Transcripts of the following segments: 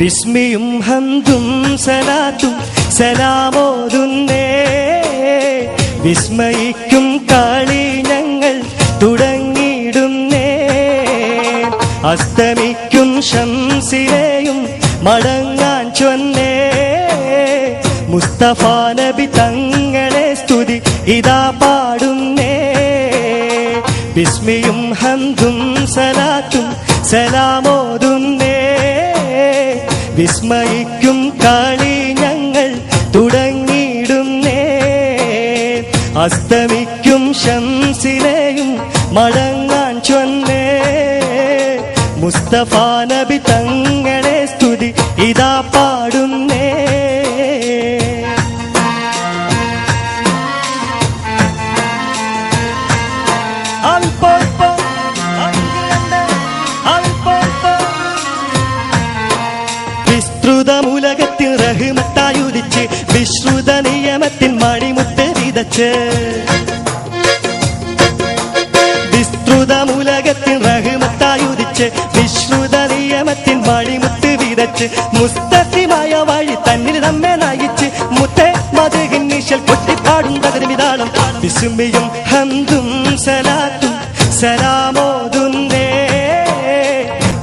ബിസ്മിയും ഹംദും സലാത്തും സലാമോതുന്നേ, വിസ്മയിക്കും കളി ഞങ്ങൾ തുടങ്ങിയിടുന്നേ. അസ്തമിക്കും ശംസിനെയും മടങ്ങാൻ ചൊന്നേ, മുസ്തഫ നബി തങ്ങളെ സ്തുതി ഇതാ പാടുന്നേ. ബിസ്മിയും ഹംദും സലാത്തും സലാമോതുന്നേ, വിസ്മയിക്കും കളി ഞങ്ങൾ തുടങ്ങിയിടുന്നേ. അസ്തമിക്കും ശംസിനെയും മടങ്ങാൻ ചൊന്നേ, മുസ്തഫ നബി തങ്ങളെ സ്തുതി ഇതാ പാടുന്നേ. വിസ്തൃതമുലകത്തിൽ റഹ്മത്തായുദിച്ച് വിശ്രുത നിയമത്തിൻ മണിമുത്ത് വിതച്ച്, വിസ്തൃതമുലകത്തിൽ റഹ്മത്തായുദിച്ച് വിശ്രുത നിയമത്തിൻ മണിമുത്ത് വിതച്ച്, മുസ്തഖിമായ വഴി തന്നിൽ നമ്മെ നയിച്ച് മുത്തേ മദ്ഹിൻ നിശൽ കൊട്ടിപ്പാടും തകരുമിതാളം. ബിസ്മിയും ഹംദും സലാത്തും സലാമോതുന്നേ,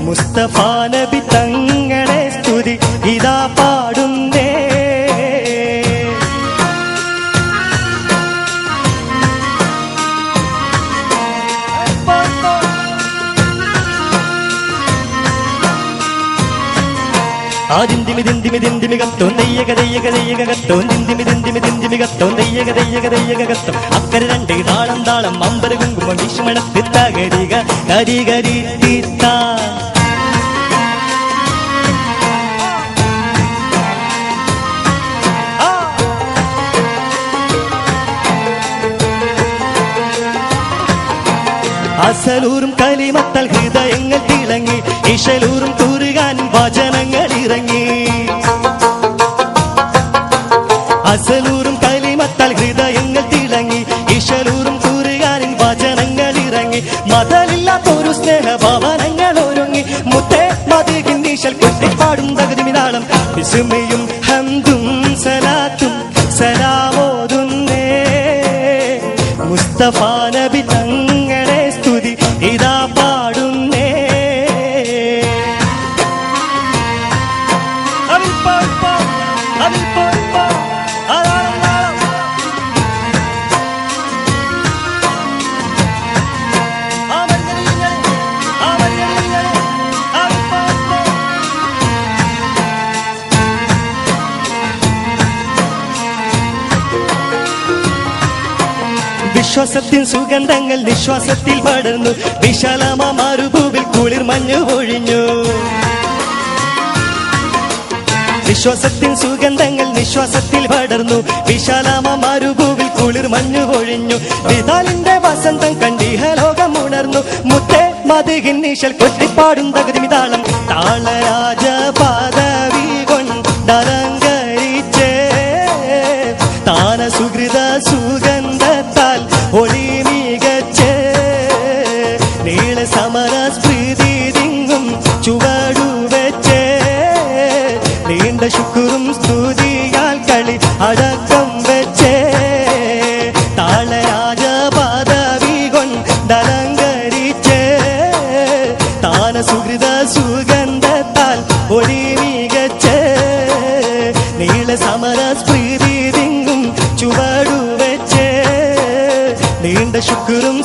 മുസ്തഫ നബി തങ്ങളെ സ്തുതി ഇതാ പാടുന്നേ. അക്കര രണ്ട് താളം താളം അമ്പര കുങ്കുമം വിഷ്മണത്ത് തകരിക കരികരി തീത്ത. അസലൂറും കലിമത്തൽ ഹൃദയങ്ങൾ തിളങ്ങി, ഇശലൂറും കൂറുകാൻ വചനങ്ങൾ ഇറങ്ങി. അസലൂറും കലിമത്തൽ ഹൃദയങ്ങൾ തിളങ്ങി, ഇശലൂറും കൂറുകാനിൻ വചനങ്ങൾ ഇറങ്ങി. മതലില്ലാത്തൊരു സ്നേഹഭവനങ്ങൾ ഒരുങ്ങി മുത്തേ മദ്ഹിൻ നിശൽ കൊട്ടിപ്പാടും തകരുമിതാളം. ബിസ്മിയും ഹംദും സലാത്തും സലാമോതുന്നേ, മുസ്തഫ നബി തങ്ങളെ സ്തുതി ഇതാ പാടുന്നേ. വിശ്വാസത്തിൻ സുഗന്ധങ്ങൾ നിശ്വാസത്തിൽ പടർന്നു, വിശാലമ മരുഭൂവിൽ കുളിർ മഞ്ഞു പൊഴിഞ്ഞു. വിശ്വാസത്തിൻ സുഗന്ധങ്ങൾ നിശ്വാസത്തിൽ പടർന്നു, വിശാലമ മരുഭൂവിൽ കുളിർ മഞ്ഞു പൊഴിഞ്ഞു. വിതാലിന്റെ വസന്തം കണ്ടിഹലോകം ഉണർന്നു മുത്തേ മദ്ഹിൻ നിശൽ കൊട്ടിപ്പാടും തകരുമിതാളം. താളരാജ പദവി കൊണ്ടലങ്കരിച്ചേ, താന സുഹൃത സുഗന്ധത്താൽ ഒളി മികച്ചേ, നീള സമര സ്മൃതി തിങ്ങും ചുവടുവെച്ചേ, നീണ്ട ശുക്രും സ്തുതിയാൽ കളി അടക്കം വെച്ചേ. താളരാജ പദവി കൊണ്ടലങ്കരിച്ചേ, താന സുഹൃത സുഗന്ധത്താൽ ഒളി മികച്ചേ, നീള സമര സ്മൃതി തിങ്ങും ചുവടുവെച്ചേ, നീണ്ട ശുക്രും